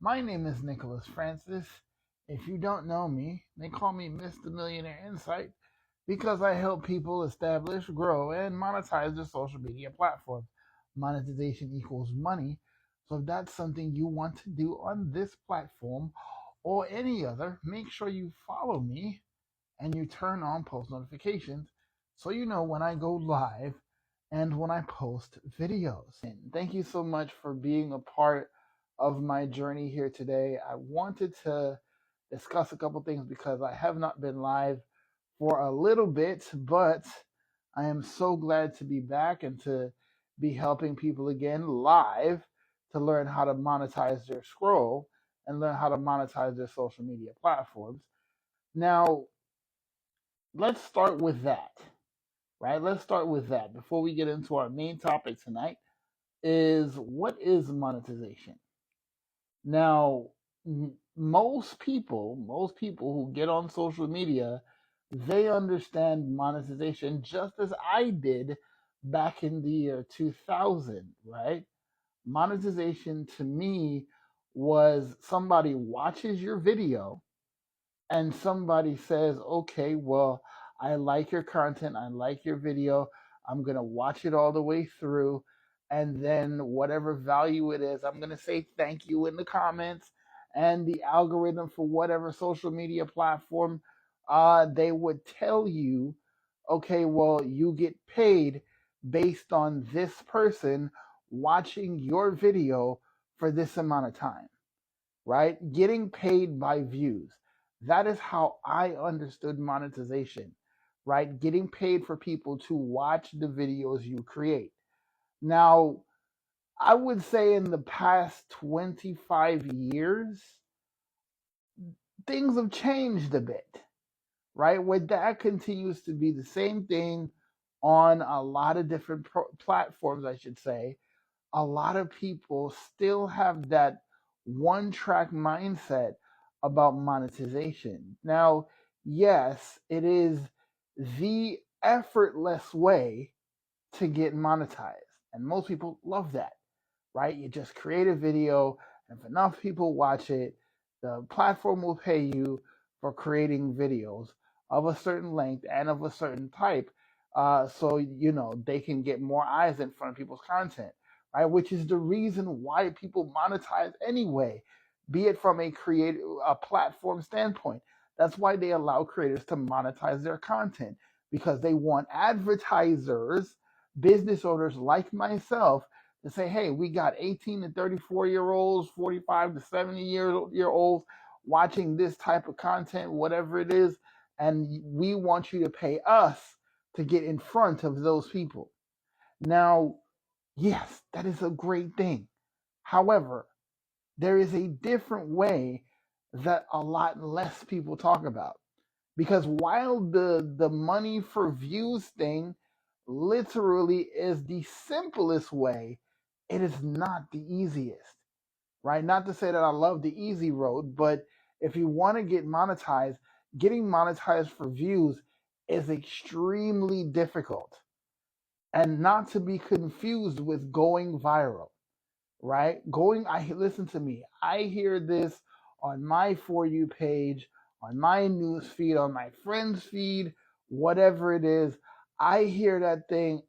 My name is Nicholas Francis. If you don't know me, they call me Mr. Millionaire Insight because I help people establish, grow, and monetize their social media platforms. Monetization equals money. So if that's something you want to do on this platform or any other, make sure you follow me and you turn on post notifications so you know when I go live and when I post videos. And thank you so much for being a part of my journey here today. I wanted to discuss a couple things because I have not been live for a little bit, but I am so glad to be back and to be helping people again live to learn how to monetize their scroll and learn how to monetize their social media platforms. Now, let's start with that, right? Let's start with that before we get into our main topic tonight is what is monetization? Now, most people who get on social media, they understand monetization just as I did back in the year 2000, right? Monetization to me was somebody watches your video and somebody says, okay, well, I like your content, I like your video, I'm going to watch it all the way through. And then whatever value it is, I'm going to say thank you in the comments. And the algorithm for whatever social media platform, they would tell you, okay, well, you get paid based on this person watching your video for this amount of time, right? Getting paid by views. That is how I understood monetization, right? Getting paid for people to watch the videos you create. Now, I would say in the past 25 years, things have changed a bit, right? Where that continues to be the same thing on a lot of different platforms, I should say. A lot of people still have that one track mindset about monetization. Now, yes, it is the effortless way to get monetized. And most people love that, right? You just create a video, and if enough people watch it, the platform will pay you for creating videos of a certain length and of a certain type, so you know they can get more eyes in front of people's content, right? Which is the reason why people monetize anyway, be it from a platform standpoint. That's why they allow creators to monetize their content because they want advertisers, business owners like myself to say, hey, we got 18 to 34-year olds, 45 to 70-year olds watching this type of content, whatever it is, and we want you to pay us to get in front of those people. Now, yes, that is a great thing. However, there is a different way that a lot less people talk about. Because while the money for views thing literally is the simplest way, it is not the easiest, right? Not to say that I love the easy road, but if you want to get monetized, getting monetized for views is extremely difficult. And not to be confused with going viral, right? I listen to me. I hear this on my For You page, on my news feed, on my friends feed, whatever it is. I hear that thing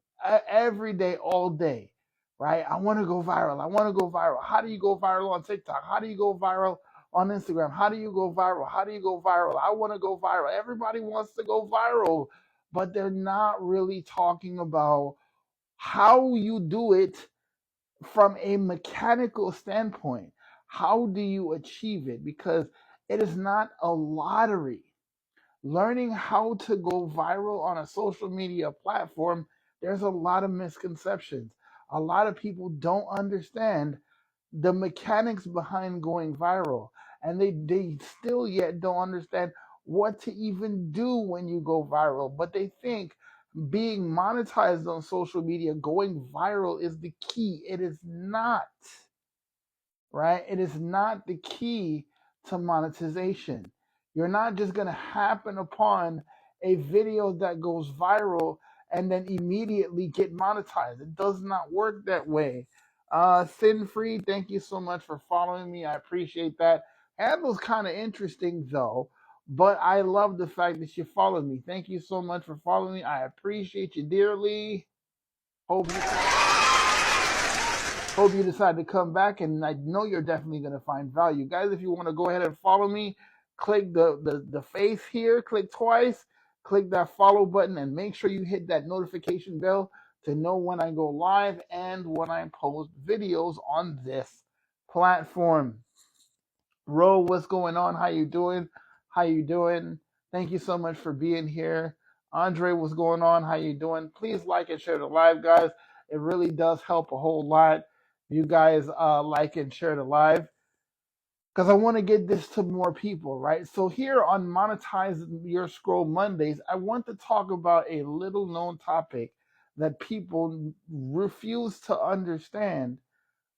every day, all day, right? I want to go viral. I want to go viral. How do you go viral on TikTok? How do you go viral on Instagram? How do you go viral? How do you go viral? I want to go viral. Everybody wants to go viral, but they're not really talking about how you do it from a mechanical standpoint. How do you achieve it? Because it is not a lottery. Learning how to go viral on a social media platform, there's a lot of misconceptions. A lot of people don't understand the mechanics behind going viral, and they still yet don't understand what to even do when you go viral, but they think being monetized on social media, going viral, is the key. It is not, right? It is not the key to monetization. You're not just going to happen upon a video that goes viral and then immediately get monetized. It does not work that way. Sin Free, thank you so much for following me. I appreciate that. Handle's kind of interesting though, but I love the fact that you followed me. Thank you so much for following me. I appreciate you dearly. Hope you Hope you decide to come back, and I know you're definitely going to find value. Guys, if you want to go ahead and follow me, click the face here, click twice, click that follow button, and make sure you hit that notification bell to know when I go live and when I post videos on this platform. Ro, what's going on? How you doing? How you doing? Thank you so much for being here. Andre, what's going on? How you doing? Please like and share the live, guys. It really does help a whole lot. You guys like and share the live because I want to get this to more people, right? So here on Monetize Your Scroll Mondays, I want to talk about a little known topic that people refuse to understand,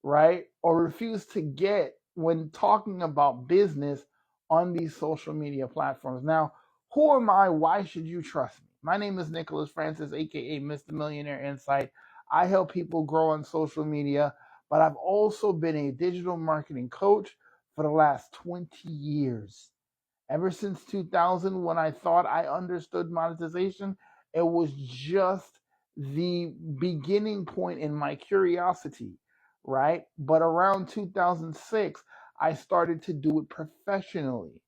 right? Or refuse to get when talking about business on these social media platforms. Now, who am I? Why should you trust me? My name is Nicholas Francis, aka Mr. Millionaire Insight. I help people grow on social media, but I've also been a digital marketing coach for the last 20 years. Ever since 2000, when I thought I understood monetization, it was just the beginning point in my curiosity, right? But around 2006, I started to do it professionally,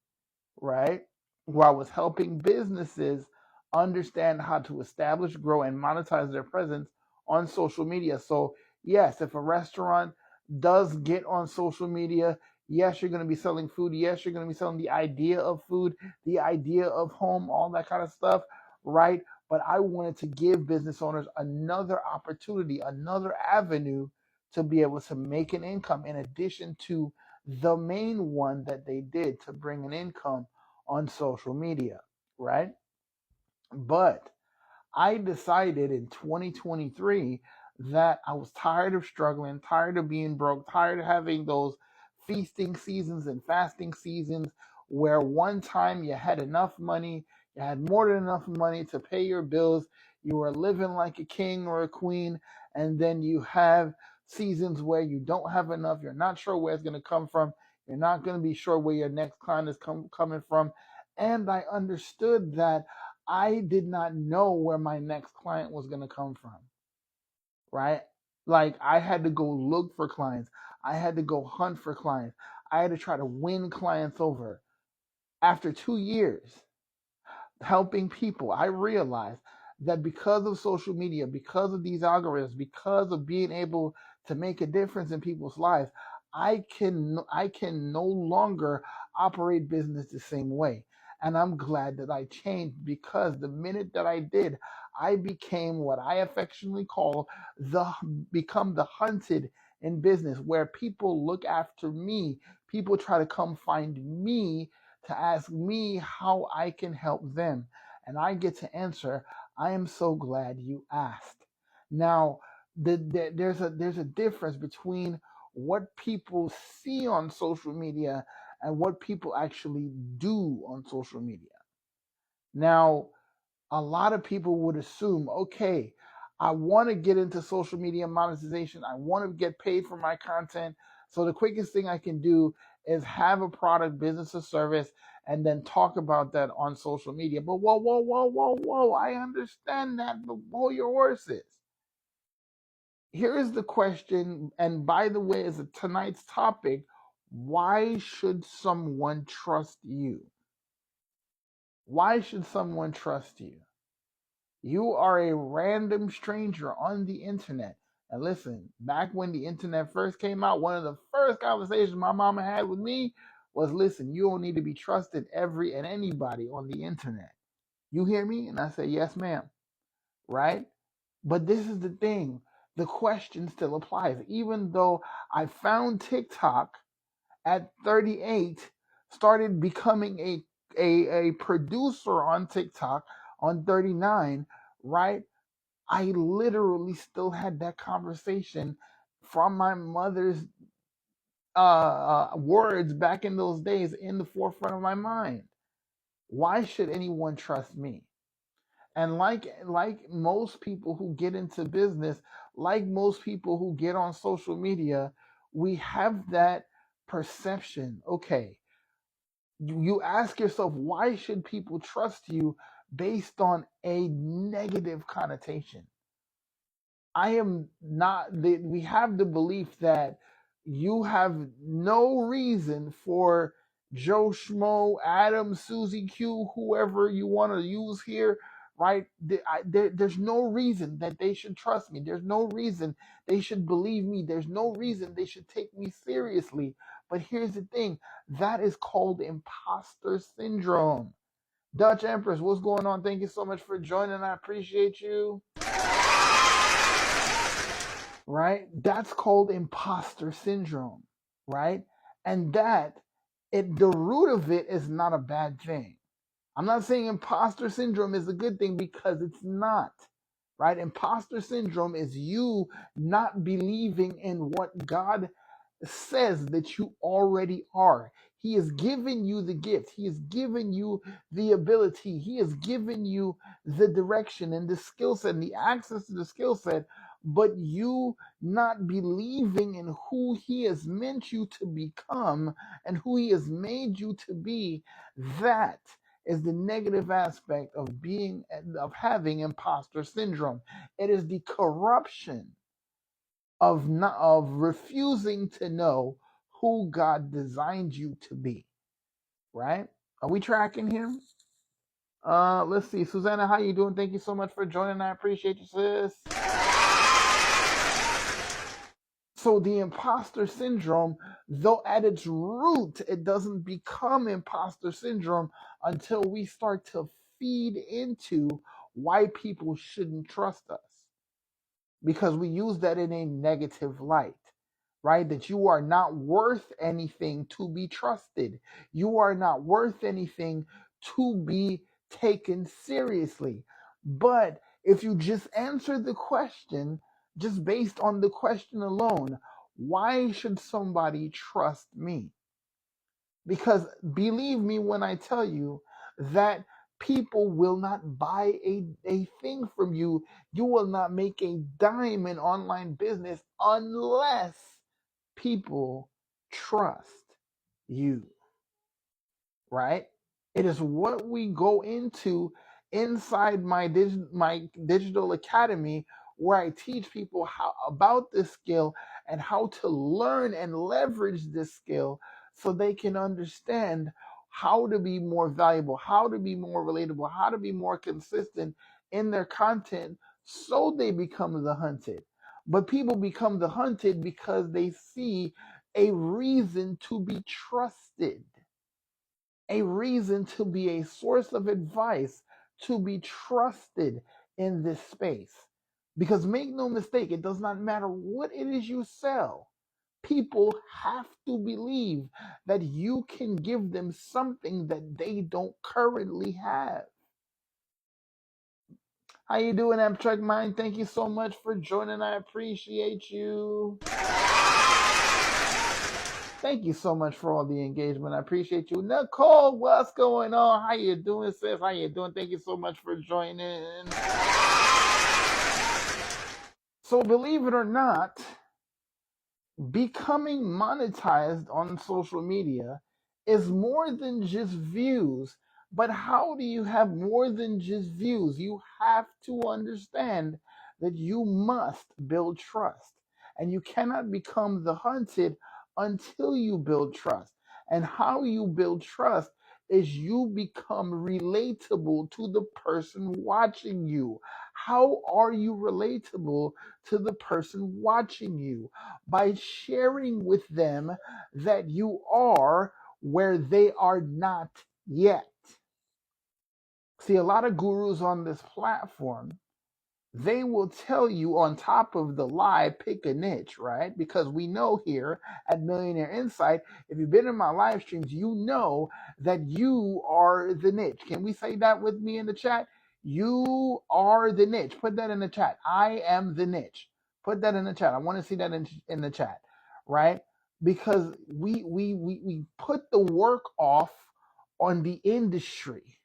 right? Where I was helping businesses understand how to establish, grow, and monetize their presence on social media. So, yes, if a restaurant does get on social media, yes, you're going to be selling food. Yes, you're going to be selling the idea of food, the idea of home, all that kind of stuff, right? But I wanted to give business owners another opportunity, another avenue to be able to make an income in addition to the main one that they did to bring an income on social media, right? But I decided in 2023 that I was tired of struggling, tired of being broke, tired of having those feasting seasons and fasting seasons where one time you had enough money, you had more than enough money to pay your bills, you were living like a king or a queen, and then you have seasons where you don't have enough, you're not sure where it's going to come from, you're not going to be sure where your next client is coming from. And I understood that I did not know where my next client was going to come from, right? Like I had to go look for clients. I had to go hunt for clients. I had to try to win clients over. After 2 years helping people, I realized that because of social media, because of these algorithms, because of being able to make a difference in people's lives, I can no longer operate business the same way. And I'm glad that I changed because the minute that I did, I became what I affectionately call the become the hunted in business, where people look after me, people try to come find me to ask me how I can help them. And I get to answer, I am so glad you asked. Now, there's a difference between what people see on social media and what people actually do on social media. Now, a lot of people would assume, okay, I want to get into social media monetization. I want to get paid for my content. So the quickest thing I can do is have a product, business, or service, and then talk about that on social media. But whoa, whoa, whoa, whoa, whoa. I understand that, but whoa your horses. Here is the question, and by the way, is tonight's topic: why should someone trust you? Why should someone trust you? You are a random stranger on the internet. And listen, back when the internet first came out, one of the first conversations my mama had with me was, listen, you don't need to be trusted every and anybody on the internet. You hear me? And I said, yes, ma'am. Right? But this is the thing. The question still applies. Even though I found TikTok at 38, started becoming a producer on TikTok on 39, right? I literally still had that conversation from my mother's words back in those days in the forefront of my mind. Why should anyone trust me? And like most people who get into business, like most people who get on social media, we have that perception. Okay, you ask yourself, why should people trust you based on a negative connotation? I am not that we have the belief that you have no reason for Joe Schmo, Adam, Susie Q, whoever you want to use here, right? There's no reason that they should trust me. There's no reason they should believe me. There's no reason they should take me seriously. But here's the thing, that is called imposter syndrome. Dutch Empress, what's going on? Thank you so much for joining. I appreciate you. Right? That's called imposter syndrome, right? And that the root of it is not a bad thing. I'm not saying imposter syndrome is a good thing, because it's not. Right? Imposter syndrome is you not believing in what God says that you already are. He has given you the gift. He has given you the ability. He has given you the direction and the skill set and the access to the skill set, but you not believing in who He has meant you to become and who He has made you to be, that is the negative aspect of having imposter syndrome. It is the corruption of refusing to know who God designed you to be. Right? Are we tracking here? Let's see. Susanna, how you doing? Thank you so much for joining. I appreciate you, sis. So the imposter syndrome, though at its root, it doesn't become imposter syndrome until we start to feed into why people shouldn't trust us, because we use that in a negative light, right? That you are not worth anything to be trusted. You are not worth anything to be taken seriously. But if you just answer the question, just based on the question alone, why should somebody trust me? Because believe me when I tell you that people will not buy a thing from you. You will not make a dime in online business unless people trust you, right? It is what we go into inside my digital academy, where I teach people how about this skill and how to learn and leverage this skill so they can understand how to be more valuable, how to be more relatable, how to be more consistent in their content, so they become the hunted. But people become the hunted because they see a reason to be trusted, a reason to be a source of advice, to be trusted in this space. Because make no mistake, it does not matter what it is you sell. People have to believe that you can give them something that they don't currently have. How you doing, Abstract Mind? Thank you so much for joining. I appreciate you. Thank you so much for all the engagement. I appreciate you. Nicole, what's going on? How you doing, sis? How you doing? Thank you so much for joining. So believe it or not, becoming monetized on social media is more than just views. But how do you have more than just views? You have to understand that you must build trust. And you cannot become the hunted until you build trust. And how you build trust is you become relatable to the person watching you. How are you relatable to the person watching you? By sharing with them that you are where they are not yet. See, a lot of gurus on this platform, they will tell you on top of the lie, pick a niche, right? Because we know here at Millionaire Insight, if you've been in my live streams, you know that you are the niche. Can we say that with me in the chat? You are the niche. Put that in the chat. I am the niche. Put that in the chat. I want to see that in the chat, right? Because we put the work off on the industry,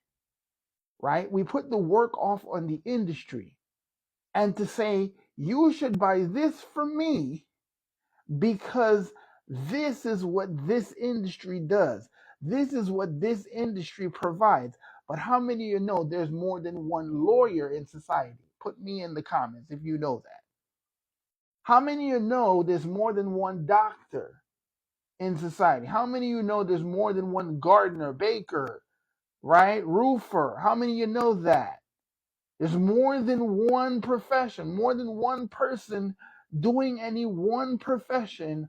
right? We put the work off on the industry, and to say You should buy this from me because this is what this industry does. This is what this industry provides. But how many of you know there's more than one lawyer in society? Put me in the comments if you know that. How many of you know there's more than one doctor in society? How many of you know there's more than one gardener, baker, right? Roofer? How many of you know that? There's more than one profession, more than one person doing any one profession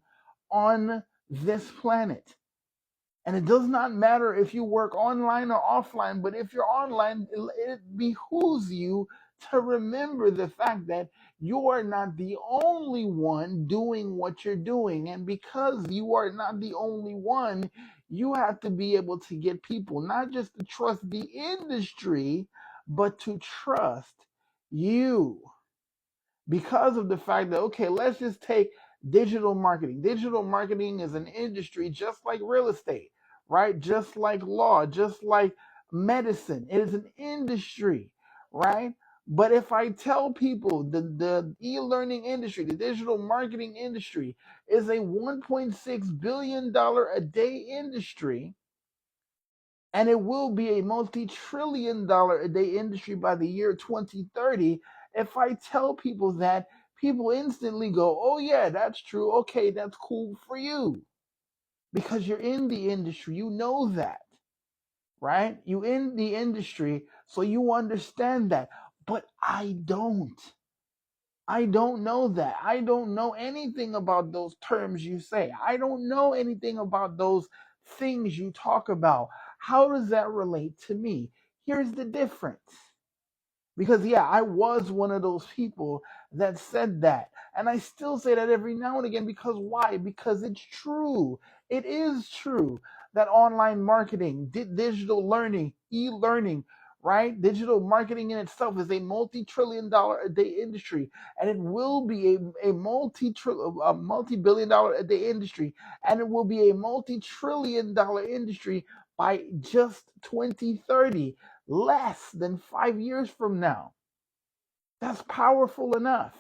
on this planet. And it does not matter if you work online or offline, but if you're online, it behooves you to remember the fact that you are not the only one doing what you're doing. And because you are not the only one, you have to be able to get people not just to trust the industry, but to trust you, because of the fact that, okay, let's just take digital marketing. Digital marketing is an industry just like real estate, right? Just like law, just like medicine. It is an industry, right? But if I tell people the e-learning industry, the digital marketing industry is a $1.6 billion a day industry, and it will be a multi-trillion dollar a day industry by the year 2030. If I tell people that, people instantly go, oh yeah, that's true. Okay, that's cool for you. Because you're in the industry, you know that, right? You in the industry, so you understand that. But I don't. I don't know that. I don't know anything about those terms you say. I don't know anything about those things you talk about. How does that relate to me? Here's the difference. Because, yeah, I was one of those people that said that. And I still say that every now and again. Because why? Because it's true. It is true that online marketing, digital learning, e-learning, right? Digital marketing in itself is a multi-trillion dollar a day industry. And it will be a multi-billion dollar a day industry. And it will be a multi-trillion dollar industry by just 2030, less than 5 years from now. That's powerful enough.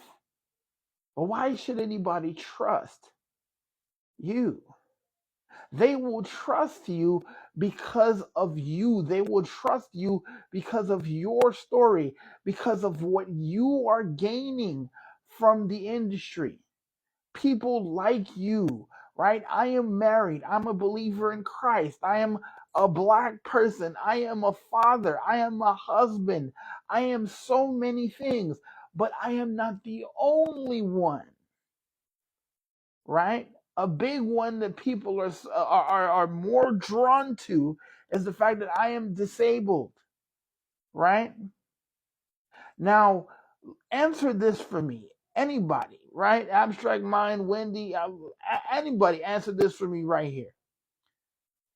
But why should anybody trust you? They will trust you because of you. They will trust you because of your story, because of what you are gaining from the industry. People like you, right? I am married. I'm a believer in Christ. I am a black person. I am a father. I am a husband. I am so many things, but I am not the only one, right? A big one that people are more drawn to is the fact that I am disabled, right? Now, answer this for me. Anybody, right? Abstract Mind, Wendy, anybody answer this for me right here.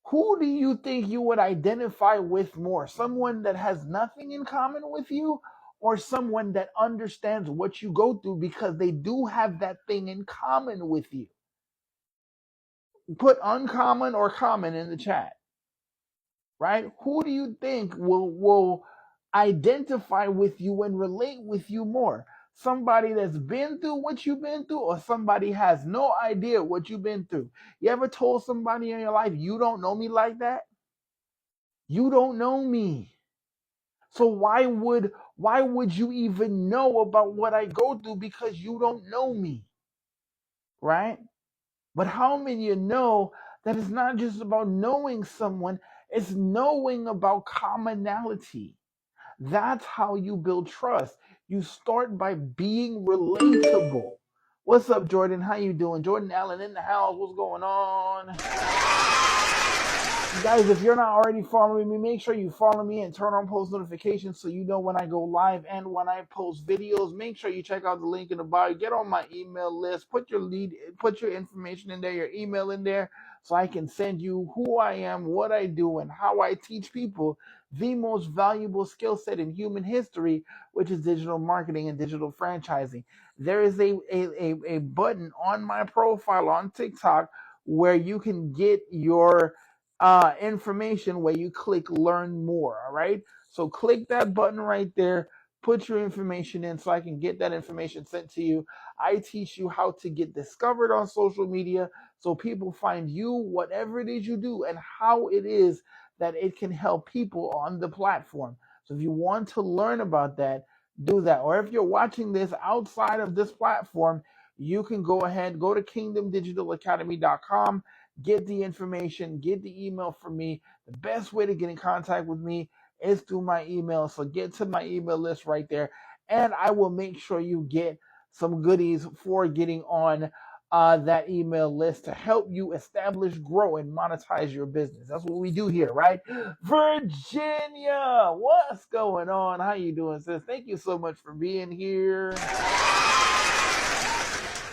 Who do you think you would identify with more? Someone that has nothing in common with you, or someone that understands what you go through because they do have that thing in common with you? Put uncommon or common in the chat, right? Who do you think will identify with you and relate with you more? Somebody that's been through what you've been through, or somebody has no idea what you've been through? You ever told somebody in your life, you don't know me like that? You don't know me. So why would you even know about what I go through? Because you don't know me, right? But how many of you know that it's not just about knowing someone, it's knowing about commonality. That's how you build trust. You start by being relatable. What's up, Jordan? How you doing? Jordan Allen in the house. What's going on? Guys, if you're not already following me, make sure you follow me and turn on post notifications so you know when I go live and when I post videos. Make sure you check out the link in the bio. Get on my email list. Put your information in there, your email in there, so I can send you who I am, what I do, and how I teach people the most valuable skill set in human history, which is digital marketing and digital franchising. There is a button on my profile on TikTok where you can get your information, where you click learn more. All right, so click that button right there, put your information in so I can get that information sent to you. I teach you how to get discovered on social media so people find you, whatever it is you do, and how it is that it can help people on the platform. So if you want to learn about that, do that. Or if you're watching this outside of this platform, you can go ahead, go to kingdomdigitalacademy.com, get the information, get the email from me. The best way to get in contact with me is through my email. So get to my email list right there, and I will make sure you get some goodies for getting on that email list to help you establish, grow, and monetize your business. That's what we do here, right? Virginia, what's going on? How you doing, sis? Thank you so much for being here.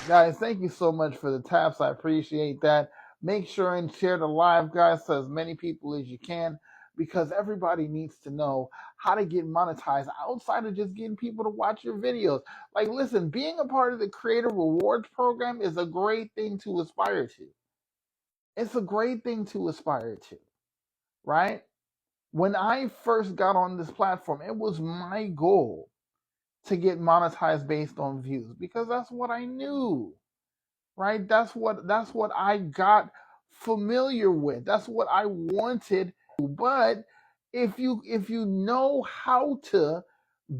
Guys, thank you so much for the taps. I appreciate that. Make sure and share the live, guys, to as many people as you can, because everybody needs to know how to get monetized outside of just getting people to watch your videos. Like, listen, being a part of the Creator Rewards program is a great thing to aspire to. It's a great thing to aspire to, right? When I first got on this platform, it was my goal to get monetized based on views because that's what I knew, right? That's what I got familiar with. That's what I wanted. But if you know how to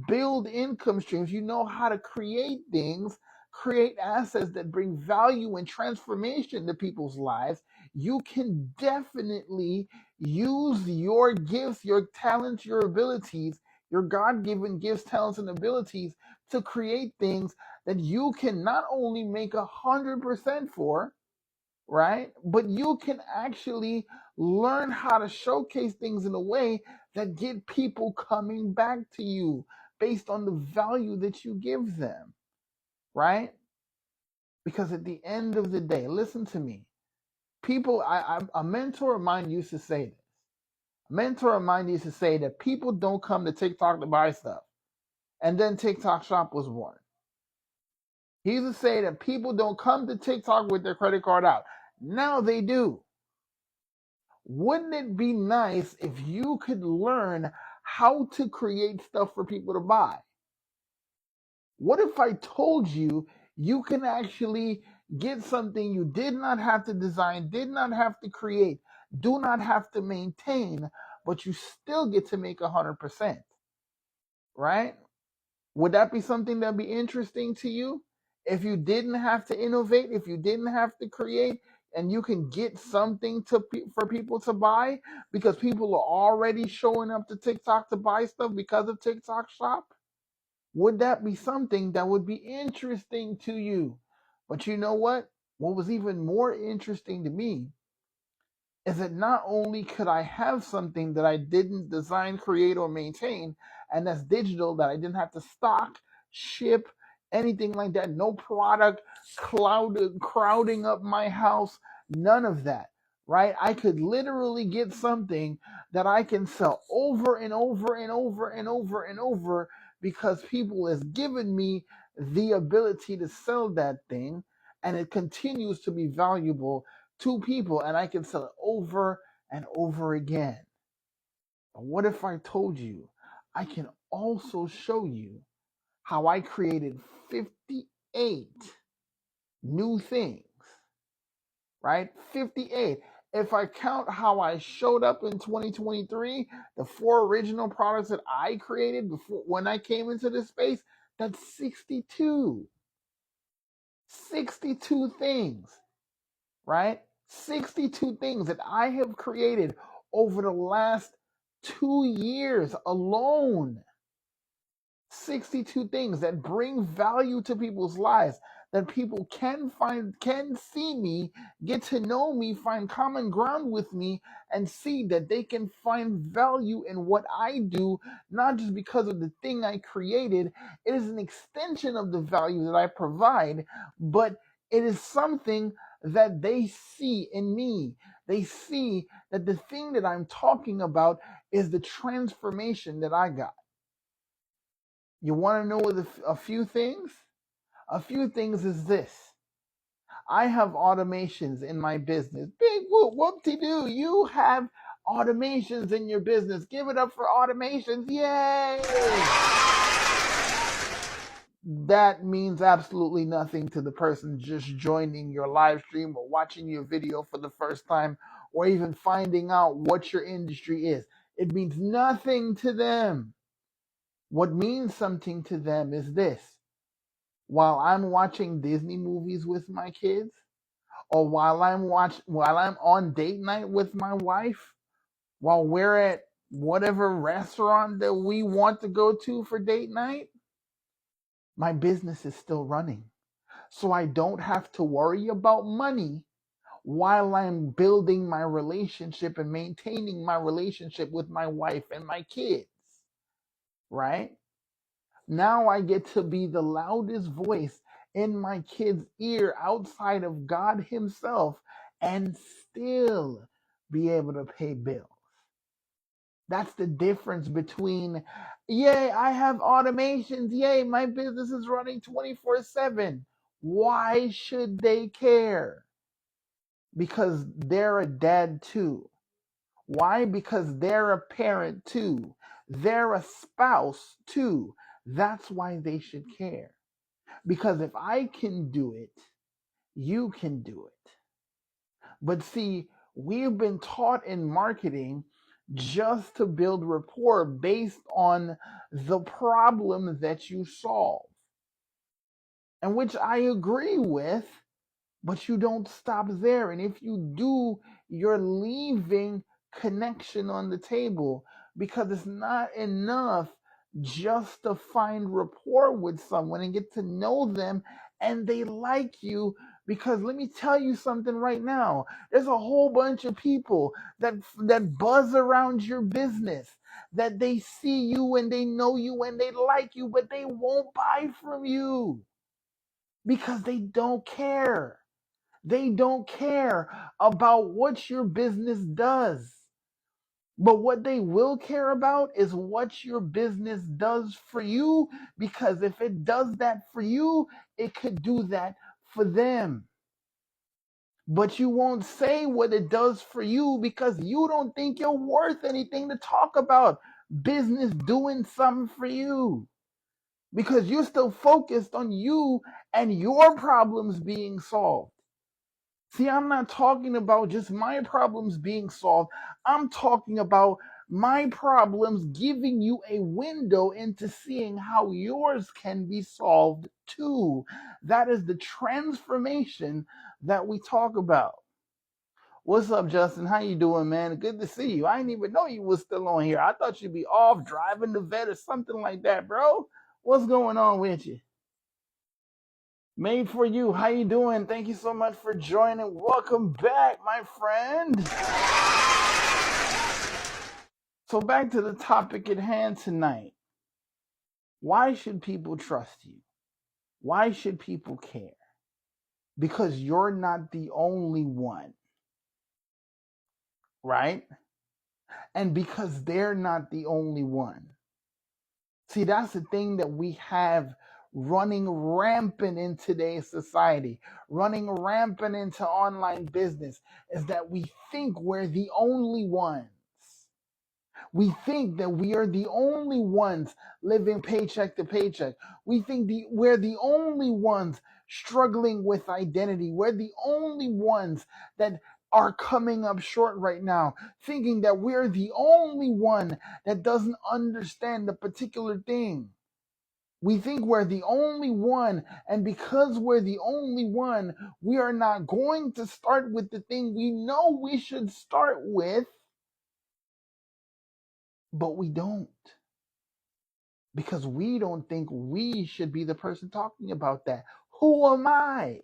build income streams, you know how to create things, create assets that bring value and transformation to people's lives, you can definitely use your gifts, your talents, your abilities, your God-given gifts, talents, and abilities to create things that you can not only make 100% for, right? But you can actually learn how to showcase things in a way that get people coming back to you based on the value that you give them, right? Because at the end of the day, listen to me. People, a mentor of mine used to say this. A mentor of mine used to say that people don't come to TikTok to buy stuff. And then TikTok Shop was born. He used to say that people don't come to TikTok with their credit card out. Now they do. Wouldn't it be nice if you could learn how to create stuff for people to buy? What if I told you you can actually get something you did not have to design, did not have to create, do not have to maintain, but you still get to make 100%, right? Would that be something that'd be interesting to you? If you didn't have to innovate, if you didn't have to create, and you can get something for people to buy because people are already showing up to TikTok to buy stuff because of TikTok Shop, would that be something that would be interesting to you? But you know what? What was even more interesting to me is that not only could I have something that I didn't design, create, or maintain, and that's digital, that I didn't have to stock, ship, anything like that, no product crowding up my house, none of that, right? I could literally get something that I can sell over and over and over and over and over because people has given me the ability to sell that thing, and it continues to be valuable to people, and I can sell it over and over again. But what if I told you I can also show you how I created 58 new things, right? 58. If I count how I showed up in 2023, the 4 original products that I created before when I came into this space, that's 62. 62 things, right? 62 things that I have created over the last 2 years alone. 62 things that bring value to people's lives, that people can see me, get to know me, find common ground with me, and see that they can find value in what I do, not just because of the thing I created. It is an extension of the value that I provide, but it is something that they see in me. They see that the thing that I'm talking about is the transformation that I got. You want to know a few things? A few things is this. I have automations in my business. Big whoop, whoop-de-doo. You have automations in your business. Give it up for automations. Yay! that means absolutely nothing to the person just joining your live stream or watching your video for the first time or even finding out what your industry is. It means nothing to them. What means something to them is this: while I'm watching Disney movies with my kids, or while I'm on date night with my wife, while we're at whatever restaurant that we want to go to for date night, my business is still running. So I don't have to worry about money while I'm building my relationship and maintaining my relationship with my wife and my kids, right? Now I get to be the loudest voice in my kid's ear outside of God Himself and still be able to pay bills. That's the difference between, yay, I have automations, yay, my business is running 24/7. Why should they care? Because they're a dad too. Why? Because they're a parent too. They're a spouse too. That's why they should care. Because if I can do it, you can do it. But see, we've been taught in marketing just to build rapport based on the problem that you solve, and which I agree with. But you don't stop there. And if you do, you're leaving connection on the table, because it's not enough just to find rapport with someone and get to know them and they like you. Because let me tell you something right now. There's a whole bunch of people that buzz around your business, that they see you and they know you and they like you, but they won't buy from you because they don't care. They don't care about what your business does. But what they will care about is what your business does for you, because if it does that for you, it could do that for them. But you won't say what it does for you because you don't think you're worth anything to talk about business doing something for you, because you're still focused on you and your problems being solved. See, I'm not talking about just my problems being solved. I'm talking about my problems giving you a window into seeing how yours can be solved too. That is the transformation that we talk about. What's up, Justin? How you doing, man? Good to see you. I didn't even know you was still on here. I thought you'd be off driving the vet or something like that, bro. What's going on with you? Made for you. How you doing? Thank you so much for joining. Welcome back, my friend. So back to the topic at hand tonight. Why should people trust you? Why should people care? Because you're not the only one, right? And because they're not the only one. See, that's the thing that we have running rampant in today's society, running rampant into online business, is that we think we're the only ones. We think that we are the only ones living paycheck to paycheck. We think we're the only ones struggling with identity. We're the only ones that are coming up short right now, thinking that we're the only one that doesn't understand the particular thing. We think we're the only one, and because we're the only one, we are not going to start with the thing we know we should start with, but we don't. Because we don't think we should be the person talking about that. Who am I?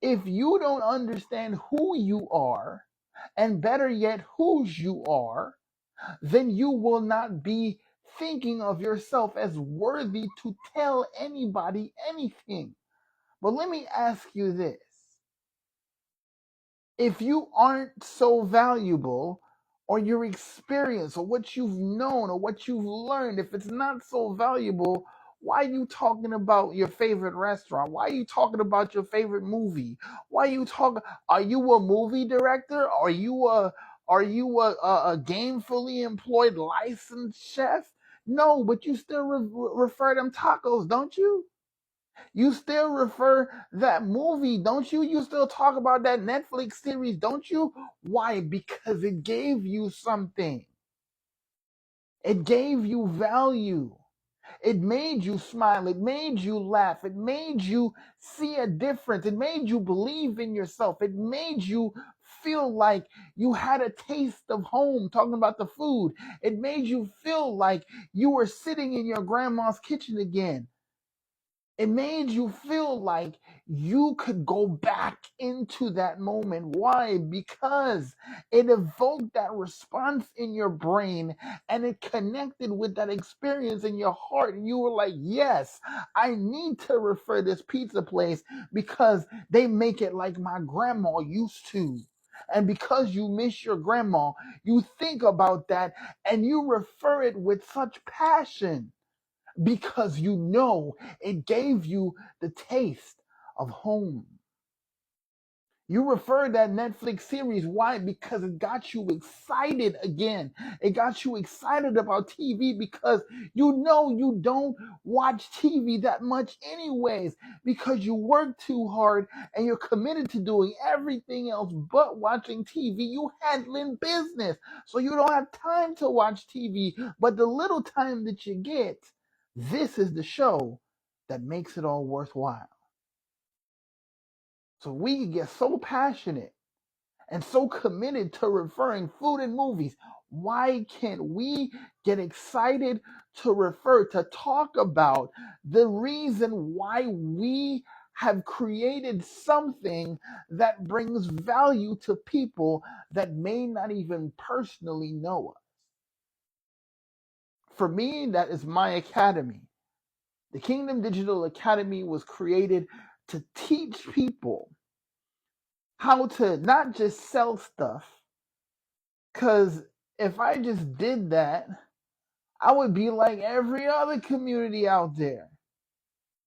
If you don't understand who you are, and better yet, whose you are, then you will not be thinking of yourself as worthy to tell anybody anything. But let me ask you this. If you aren't so valuable, or your experience or what you've known or what you've learned, if it's not so valuable, why are you talking about your favorite restaurant? Why are you talking about your favorite movie? Why are you talking? Are you a movie director? Are you a gamefully employed licensed chef? No, but you still refer them tacos, don't you? You still refer that movie, don't you? You still talk about that Netflix series, don't you? Why? Because it gave you something. It gave you value. It made you smile. It made you laugh. It made you see a difference. It made you believe in yourself. It made you feel like you had a taste of home, talking about the food. It made you feel like you were sitting in your grandma's kitchen again. It made you feel like you could go back into that moment. Why? Because it evoked that response in your brain and it connected with that experience in your heart. And you were like, yes, I need to refer this pizza place because they make it like my grandma used to. And because you miss your grandma, you think about that and you refer it with such passion because you know it gave you the taste of home. You refer that Netflix series. Why? Because it got you excited again. It got you excited about TV because you know you don't watch TV that much anyways because you work too hard and you're committed to doing everything else but watching TV. You handling business. So you don't have time to watch TV. But the little time that you get, this is the show that makes it all worthwhile. So we can get so passionate and so committed to referring food and movies. Why can't we get excited to refer, to talk about the reason why we have created something that brings value to people that may not even personally know us? For me, that is my academy. The Kingdom Digital Academy was created to teach people how to not just sell stuff, because if I just did that, I would be like every other community out there,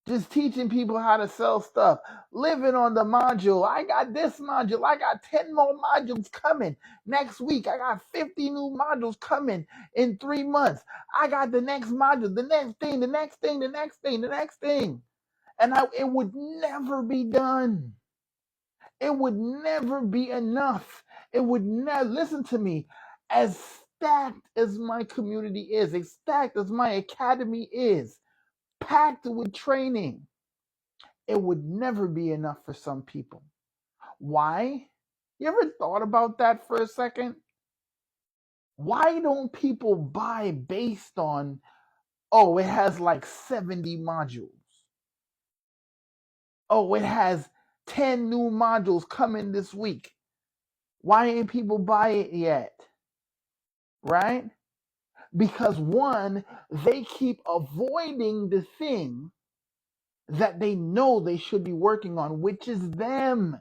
just teaching people how to sell stuff, living on the module. I got this module. I got 10 more modules coming next week. I got 50 new modules coming in 3 months. I got the next module, the next thing, the next thing, the next thing, the next thing. And it would never be done. It would never be enough. It would never, listen to me, as stacked as my community is, as stacked as my academy is, packed with training, it would never be enough for some people. Why? You ever thought about that for a second? Why don't people buy based on, oh, it has like 70 modules? Oh, it has 10 new modules coming this week. Why ain't people buy it yet? Right? Because one, they keep avoiding the thing that they know they should be working on, which is them.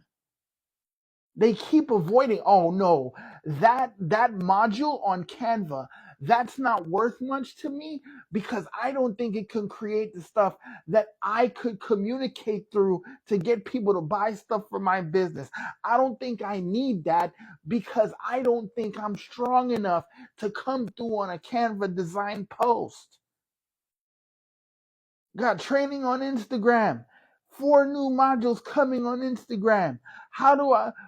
They keep avoiding, oh no, that module on Canva, that's not worth much to me because I don't think it can create the stuff that I could communicate through to get people to buy stuff for my business. I don't think I need that because I don't think I'm strong enough to come through on a Canva design post. Got training on Instagram. 4 new modules coming on Instagram.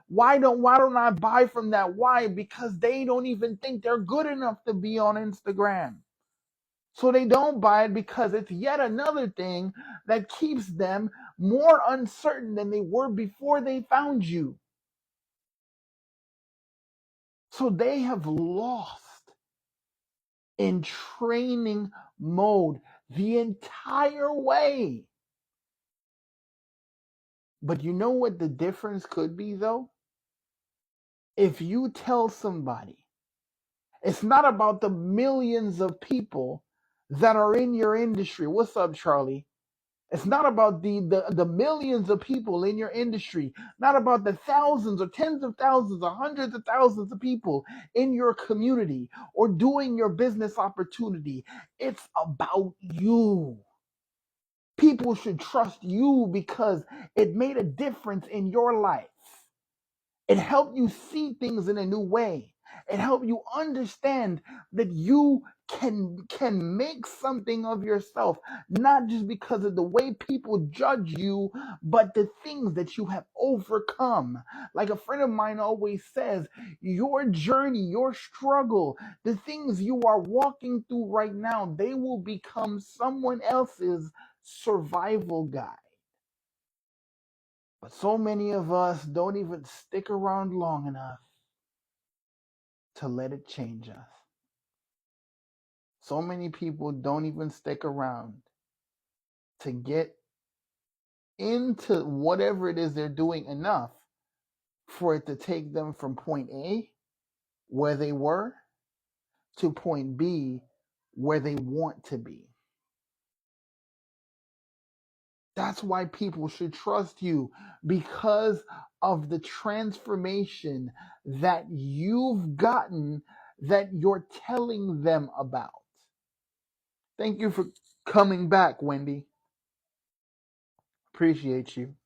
Why don't I buy from that? Why? Because they don't even think they're good enough to be on Instagram. So they don't buy it because it's yet another thing that keeps them more uncertain than they were before they found you. So they have lost in training mode the entire way. But you know what the difference could be, though? If you tell somebody, it's not about the millions of people that are in your industry. What's up, Charlie? It's not about the millions of people in your industry, not about the thousands or tens of thousands or hundreds of thousands of people in your community or doing your business opportunity. It's about you. People should trust you because it made a difference in your life. It helped you see things in a new way. It helped you understand that you can make something of yourself, not just because of the way people judge you, but the things that you have overcome. Like a friend of mine always says, your journey, your struggle, the things you are walking through right now, they will become someone else's survival guide. But so many of us don't even stick around long enough to let it change us. So many people don't even stick around to get into whatever it is they're doing enough for it to take them from point A, where they were, to point B, where they want to be. That's why people should trust you, because of the transformation that you've gotten, that you're telling them about. Thank you for coming back, Wendy. Appreciate you.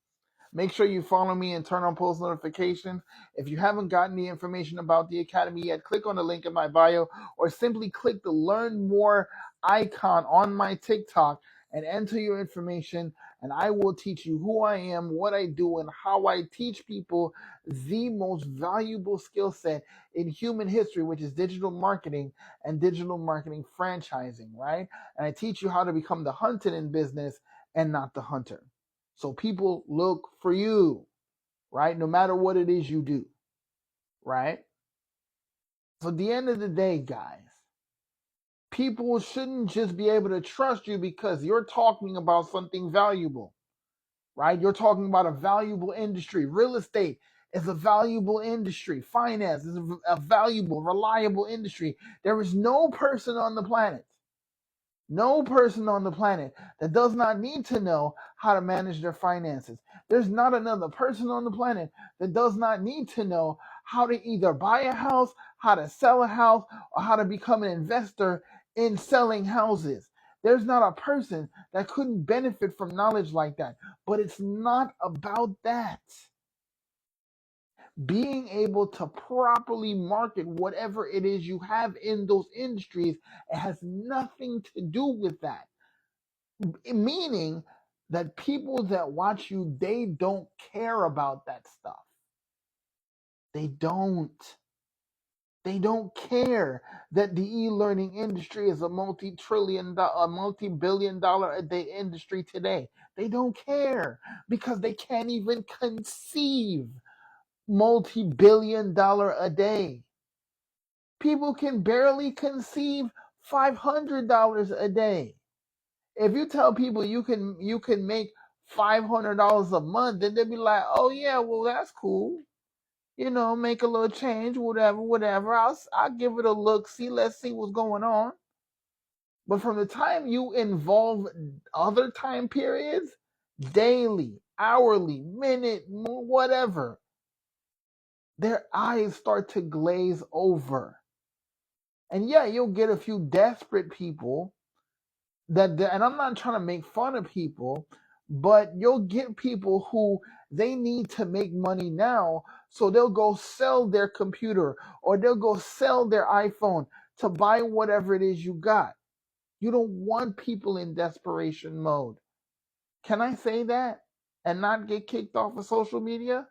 Make sure you follow me and turn on post notifications. If you haven't gotten the information about the Academy yet, click on the link in my bio or simply click the Learn More icon on my TikTok and enter your information, and I will teach you who I am, what I do, and how I teach people the most valuable skill set in human history, which is digital marketing and digital marketing franchising, right? And I teach you how to become the hunted in business and not the hunter. So people look for you, right? No matter what it is you do, right? So at the end of the day, guys, people shouldn't just be able to trust you because you're talking about something valuable, right? You're talking about a valuable industry. Real estate is a valuable industry. Finance is a valuable, reliable industry. There is no person on the planet that does not need to know how to manage their finances. There's not another person on the planet that does not need to know how to either buy a house, how to sell a house, or how to become an investor in selling houses. There's not a person that couldn't benefit from knowledge like that. But it's not about that. Being able to properly market whatever it is you have in those industries, it has nothing to do with that. Meaning that people that watch you, they don't care about that stuff. They don't. They don't care that the e-learning industry is a multi-billion dollar a day industry today. They don't care because they can't even conceive multi-billion dollar a day. People can barely conceive $500 a day. If you tell people you can make $500 a month, then they'll be like, oh yeah, well that's cool. You know, make a little change, whatever. I'll give it a look. See, let's see what's going on. But from the time you involve other time periods, daily, hourly, minute, whatever, their eyes start to glaze over. And yeah, you'll get a few desperate people and I'm not trying to make fun of people, but you'll get people who they need to make money now, so they'll go sell their computer or they'll go sell their iPhone to buy whatever it is you got. You don't want people in desperation mode. Can I say that and not get kicked off of social media?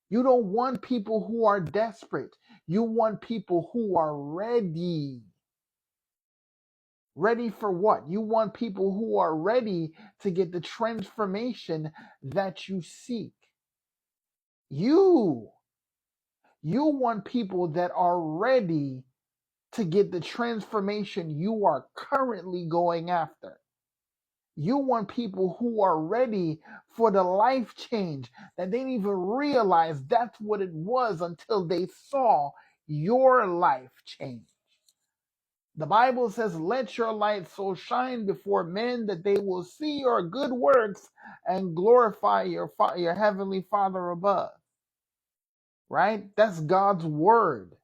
You don't want people who are desperate. You want people who are ready. Ready for what? You want people who are ready to get the transformation that you seek. You want people that are ready to get the transformation you are currently going after. You want people who are ready for the life change that they didn't even realize that's what it was until they saw your life change. The Bible says, let your light so shine before men that they will see your good works and glorify your heavenly Father above. Right? That's God's word.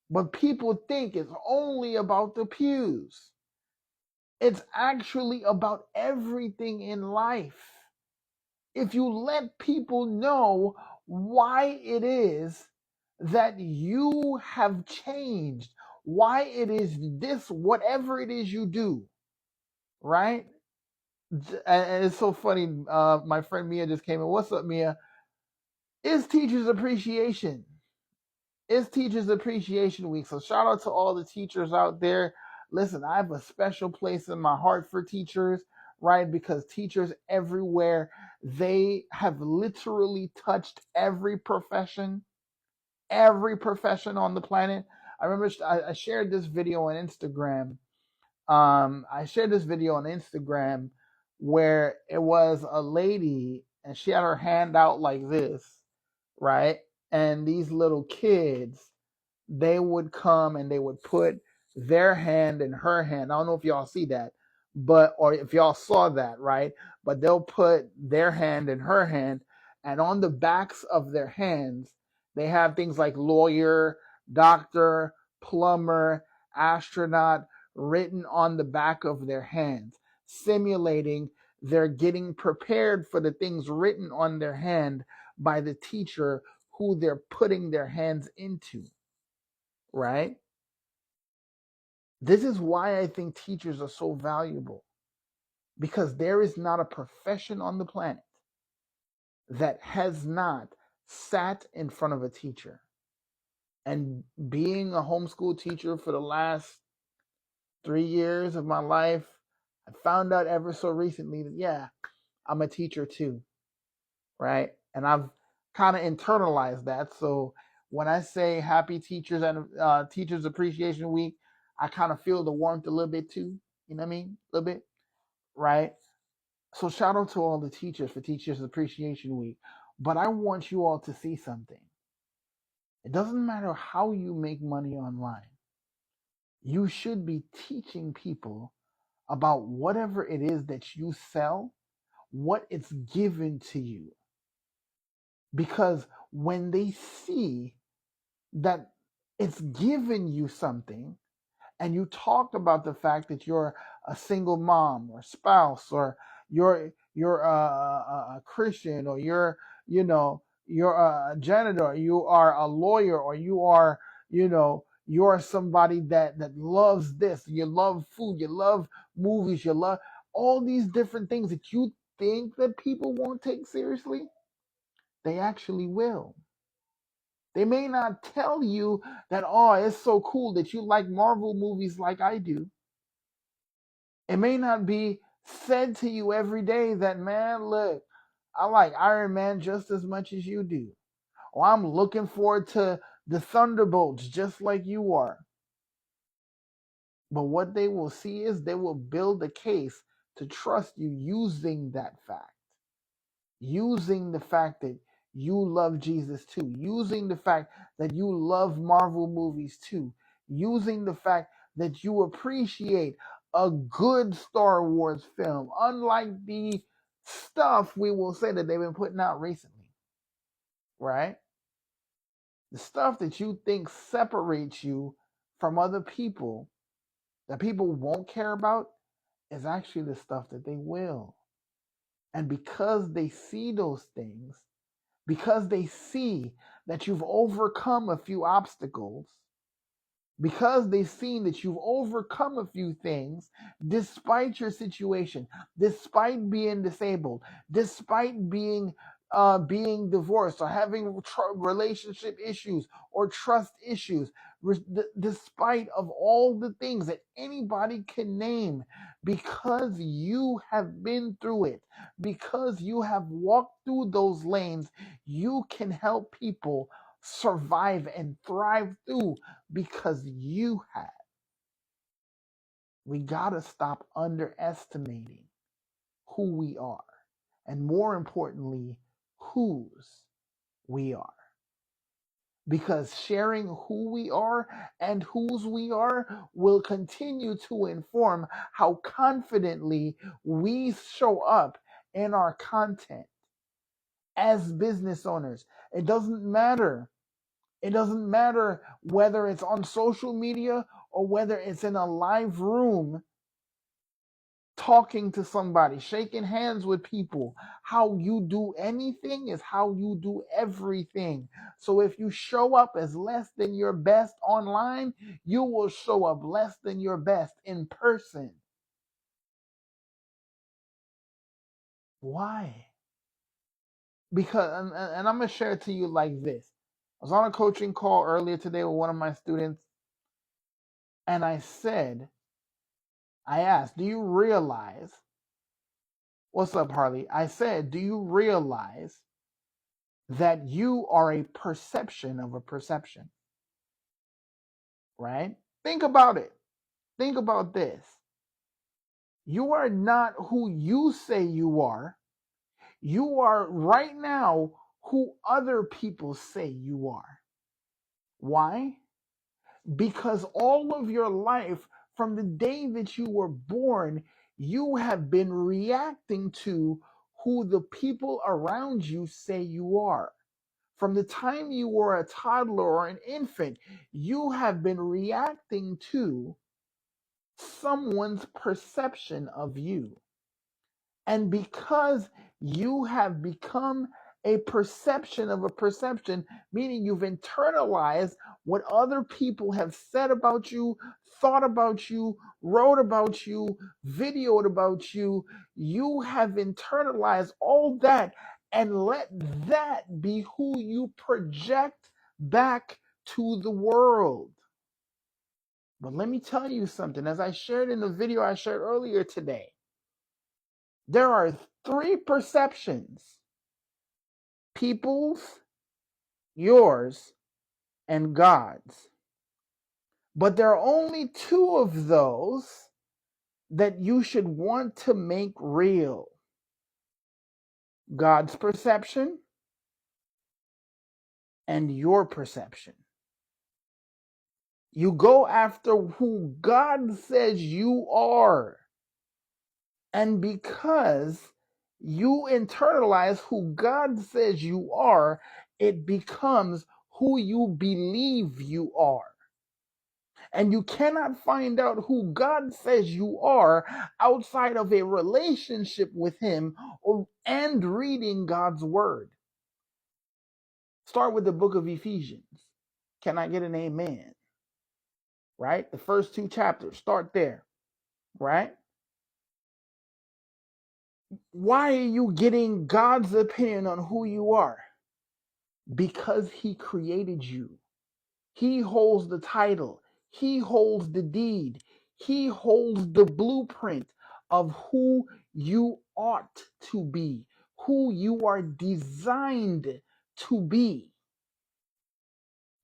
But people think it's only about the pews. It's actually about everything in life. If you let people know why it is that you have changed, why it is this, whatever it is you do, right? And it's so funny. My friend Mia just came in. What's up, Mia? It's Teachers Appreciation. It's Teachers Appreciation Week. So shout out to all the teachers out there. Listen, I have a special place in my heart for teachers, right? Because teachers everywhere, they have literally touched every profession on the planet. I remember I shared this video on Instagram. I shared this video on Instagram where it was a lady and she had her hand out like this, right? And these little kids, they would come and they would put their hand in her hand. I don't know if y'all see that, but or if y'all saw that, right? But they'll put their hand in her hand, and on the backs of their hands, they have things like lawyer, doctor, plumber, astronaut written on the back of their hands, simulating they're getting prepared for the things written on their hand by the teacher who they're putting their hands into, right? This is why I think teachers are so valuable, because there is not a profession on the planet that has not sat in front of a teacher. And being a homeschool teacher for the last 3 years of my life, I found out ever so recently that, yeah, I'm a teacher too, right? And I've kind of internalized that. So when I say happy Teachers and Teachers Appreciation Week, I kind of feel the warmth a little bit too. You know what I mean? A little bit, right? So shout out to all the teachers for Teachers Appreciation Week. But I want you all to see something. It doesn't matter how you make money online. You should be teaching people about whatever it is that you sell, what it's given to you. Because when they see that it's given you something, and you talk about the fact that you're a single mom or spouse, or you're a Christian, or you're a janitor, you are a lawyer, or you're somebody that loves this, you love food, you love movies, you love all these different things that you think that people won't take seriously, they actually will. They may not tell you that, oh, it's so cool that you like Marvel movies like I do. It may not be said to you every day that, man, look, I like Iron Man just as much as you do. Or I'm looking forward to the Thunderbolts just like you are. But what they will see is they will build a case to trust you using that fact. Using the fact that you love Jesus too, using the fact that you love Marvel movies too, using the fact that you appreciate a good Star Wars film, unlike the stuff we will say that they've been putting out recently, right? The stuff that you think separates you from other people, that people won't care about, is actually the stuff that they will. And because they see those things, because they see that you've overcome a few obstacles, because they've seen that you've overcome a few things despite your situation, despite being disabled, despite being divorced or having relationship issues or trust issues, despite of all the things that anybody can name, because you have been through it, because you have walked through those lanes, you can help people survive and thrive through, because you have. We got to stop underestimating who we are, and more importantly, whose we are. Because sharing who we are and whose we are will continue to inform how confidently we show up in our content as business owners. It doesn't matter. It doesn't matter whether it's on social media or whether it's in a live room talking to somebody, shaking hands with people. How you do anything is how you do everything. So if you show up as less than your best online, you will show up less than your best in person. Why? Because, and I'm going to share it to you like this. I was on a coaching call earlier today with one of my students, and I asked, do you realize, what's up, Harley? I said, do you realize that you are a perception of a perception, right? Think about it. Think about this. You are not who you say you are. You are right now who other people say you are. Why? Because all of your life, from the day that you were born, you have been reacting to who the people around you say you are. From the time you were a toddler or an infant, you have been reacting to someone's perception of you. And because you have become a perception of a perception, meaning you've internalized what other people have said about you, thought about you, wrote about you, videoed about you, you have internalized all that and let that be who you project back to the world. But let me tell you something, as I shared in the video I shared earlier today, there are three perceptions: people's, yours, and God's. But there are only two of those that you should want to make real: God's perception and your perception. You go after who God says you are. And because you internalize who God says you are, it becomes who you believe you are. And you cannot find out who God says you are outside of a relationship with Him and reading God's Word. Start with the book of Ephesians. Can I get an amen? Right? The first two chapters, start there. Right? Why are you getting God's opinion on who you are? Because He created you. He holds the title. He holds the deed. He holds the blueprint of who you ought to be, who you are designed to be.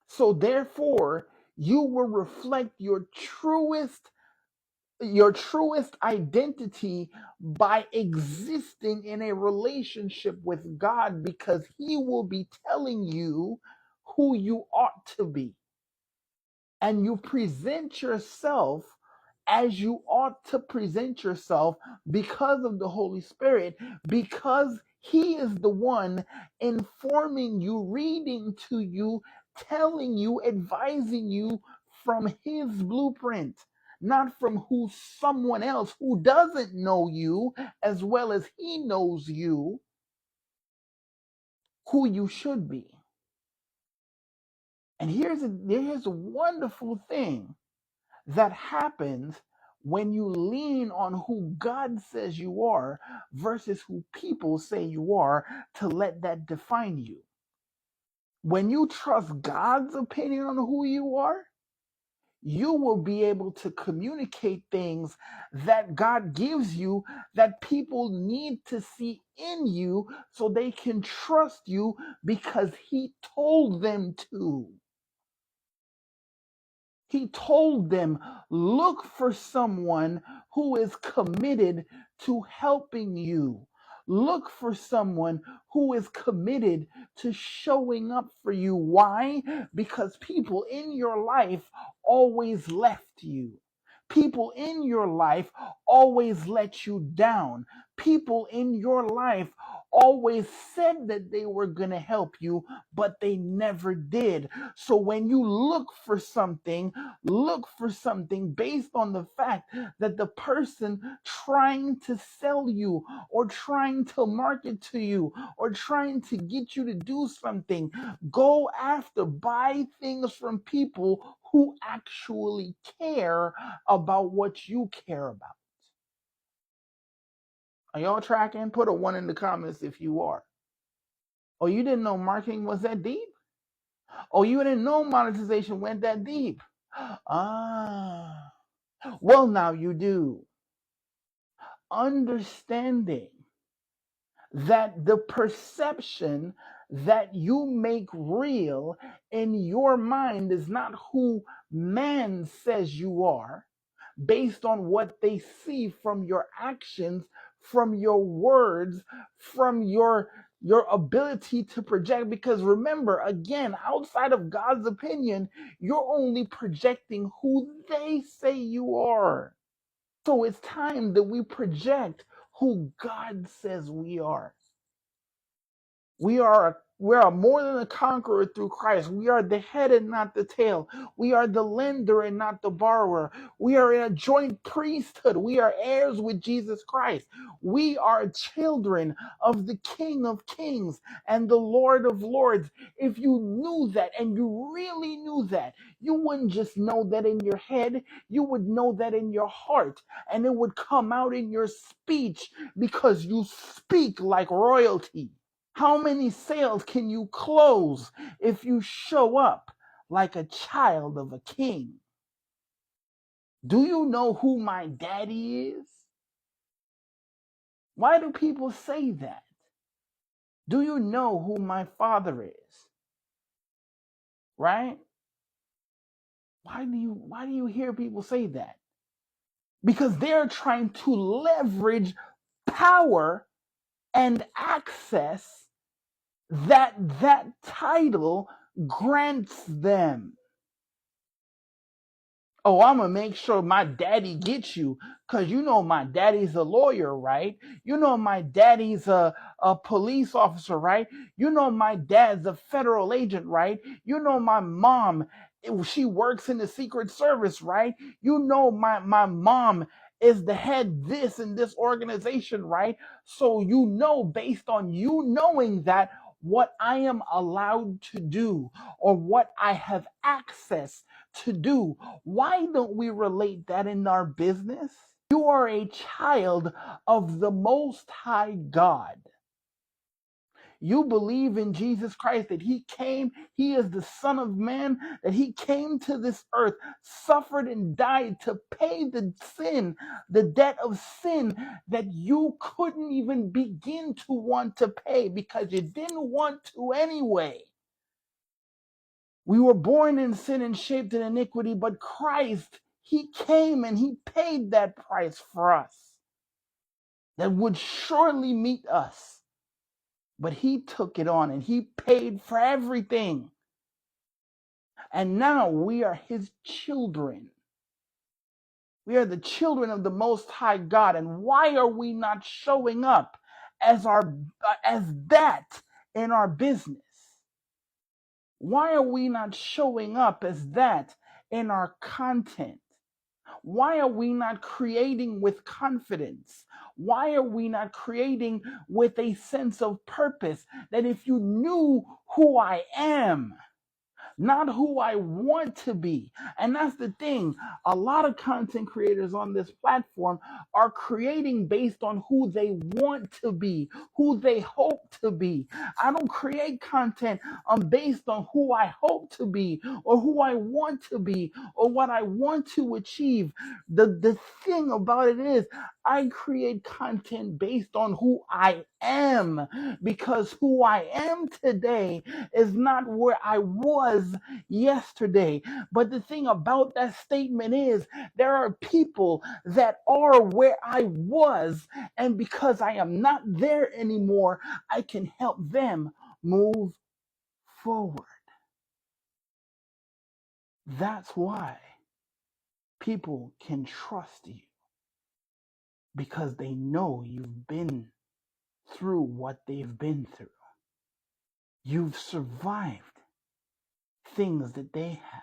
So therefore, you will reflect your truest identity by existing in a relationship with God, because He will be telling you who you ought to be. And you present yourself as you ought to present yourself because of the Holy Spirit, because He is the one informing you, reading to you, telling you, advising you from His blueprint, not from who someone else who doesn't know you as well as He knows you, who you should be. And here's a wonderful thing that happens when you lean on who God says you are versus who people say you are, to let that define you. When you trust God's opinion on who you are, you will be able to communicate things that God gives you that people need to see in you so they can trust you because He told them to. He told them, look for someone who is committed to helping you. Look for someone who is committed to showing up for you. Why? Because people in your life always left you. People in your life always let you down. People in your life always said that they were going to help you, but they never did. So when you look for something based on the fact that the person trying to sell you or trying to market to you or trying to get you to do something, go after, buy things from people who actually care about what you care about. Are y'all tracking? Put a 1 in the comments if you are. Oh, you didn't know marketing was that deep? Oh, you didn't know monetization went that deep? Ah, well, now you do. Understanding that the perception that you make real in your mind is not who man says you are, based on what they see from your actions, from your words, from your ability to project. Because remember, again, outside of God's opinion, you're only projecting who they say you are. So it's time that we project who God says we are. We are more than a conqueror through Christ. We are the head and not the tail. We are the lender and not the borrower. We are in a joint priesthood. We are heirs with Jesus Christ. We are children of the King of Kings and the Lord of Lords. If you knew that, and you really knew that, you wouldn't just know that in your head, you would know that in your heart, and it would come out in your speech because you speak like royalty. How many sales can you close if you show up like a child of a king? Do you know who my daddy is? Why do people say that? Do you know who my father is? Right? Why do you hear people say that? Because they're trying to leverage power and access that title grants them. Oh, I'm gonna make sure my daddy gets you, because you know my daddy's a lawyer, right? You know my daddy's a police officer, right? You know my dad's a federal agent, right? You know my mom, she works in the Secret Service, right? You know my mom is the head this in this organization, right? So you know, based on you knowing that, what I am allowed to do or what I have access to do. Why don't we relate that in our business? You are a child of the Most High God. You believe in Jesus Christ, that he came, he is the Son of Man, that he came to this earth, suffered and died to pay the sin, the debt of sin that you couldn't even begin to want to pay because you didn't want to anyway. We were born in sin and shaped in iniquity, but Christ, he came and he paid that price for us that would surely meet us. But he took it on and he paid for everything. And now we are his children. We are the children of the Most High God. And why are we not showing up as that in our business? Why are we not showing up as that in our content? Why are we not creating with confidence? Why are we not creating with a sense of purpose that if you knew who I am, not who I want to be? And that's the thing. A lot of content creators on this platform are creating based on who they want to be, who they hope to be. I don't create content based on who I hope to be or who I want to be or what I want to achieve. The thing about it is I create content based on who I am, because who I am today is not where I was yesterday. But the thing about that statement is there are people that are where I was, and because I am not there anymore, I can help them move forward. That's why people can trust you, because they know you've been through what they've been through. You've survived things that they have.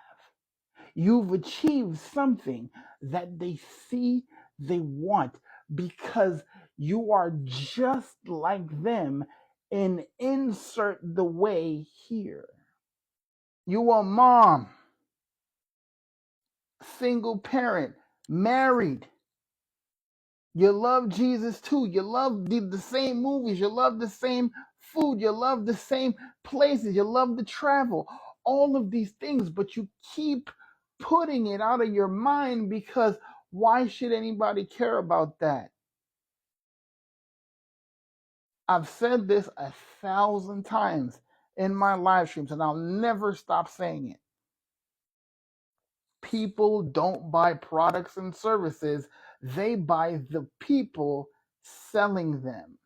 You've achieved something that they see they want because you are just like them and insert the way here. You are mom, single parent, married. You love Jesus too. You love the same movies. You love the same food. You love the same places. You love to travel. All of these things, but you keep putting it out of your mind because why should anybody care about that? I've said this 1,000 times in my live streams, and I'll never stop saying it. People don't buy products and services, they buy the people selling them.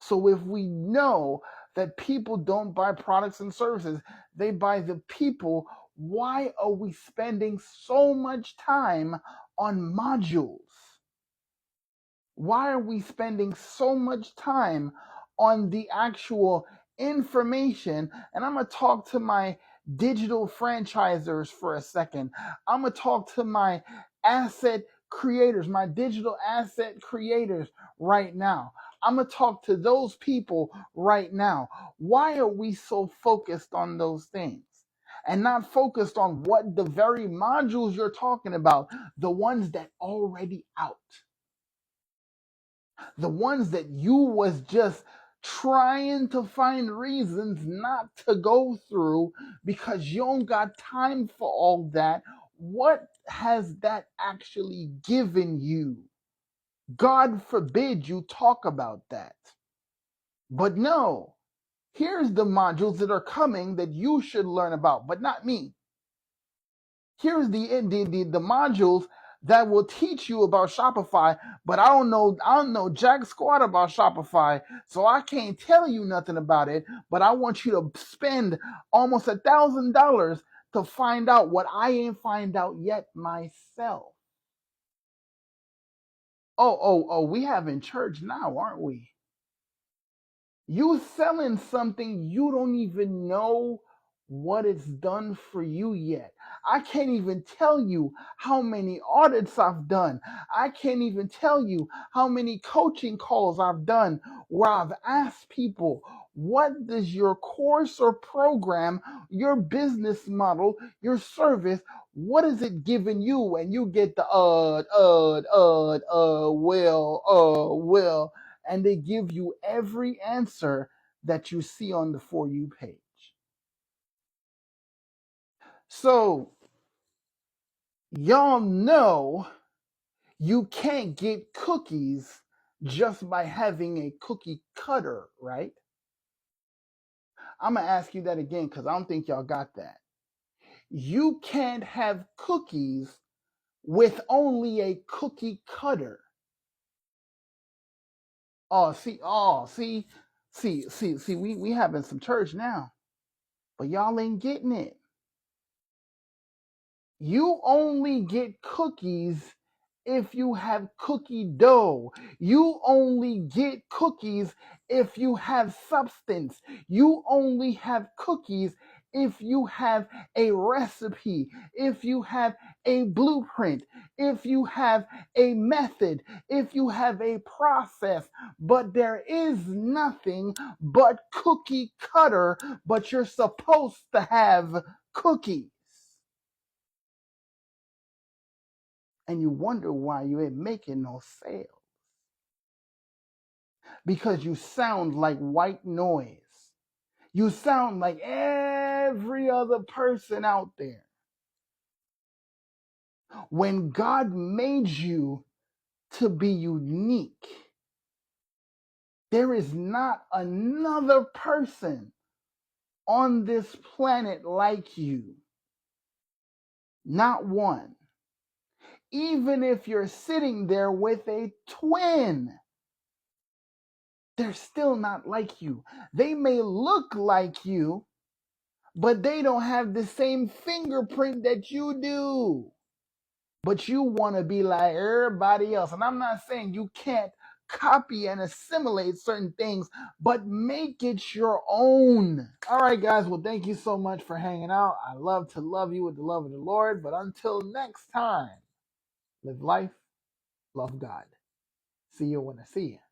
So if we know that people don't buy products and services, they buy the people, why are we spending so much time on modules? Why are we spending so much time on the actual information? And I'm going to talk to my digital franchisers for a second. I'm going to talk to my asset creators, my digital asset creators right now. I'm going to talk to those people right now. Why are we so focused on those things and not focused on what the very modules you're talking about, the ones that already out? The ones that you was just trying to find reasons not to go through because you don't got time for all that. What has that actually given you? God forbid you talk about that. But no, here's the modules that are coming that you should learn about, but not me. Here's the modules that will teach you about Shopify, but I don't know jack squat about Shopify, so I can't tell you nothing about it. But I want you to spend almost $1,000 to find out what I ain't find out yet myself. Oh, we having church now, aren't we? You selling something you don't even know what it's done for you yet. I can't even tell you how many audits I've done. I can't even tell you how many coaching calls I've done where I've asked people, what does your course or program, your business model, your service, what is it giving you? And you get the well, and they give you every answer that you see on the For You page. So, y'all know you can't get cookies just by having a cookie cutter, right? I'm going to ask you that again because I don't think y'all got that. You can't have cookies with only a cookie cutter. See, we having some church now, but y'all ain't getting it. You only get cookies if you have cookie dough. You only get cookies if you have substance. You only have cookies if you have a recipe, if you have a blueprint, if you have a method, if you have a process. But there is nothing but cookie cutter, but you're supposed to have cookies. And you wonder why you ain't making no sales. Because you sound like white noise. You sound like every other person out there. When God made you to be unique, there is not another person on this planet like you. Not one. Even if you're sitting there with a twin, they're still not like you. They may look like you, but they don't have the same fingerprint that you do. But you want to be like everybody else. And I'm not saying you can't copy and assimilate certain things, but make it your own. All right, guys. Well, thank you so much for hanging out. I love to love you with the love of the Lord. But until next time, live life, love God. See you when I see you.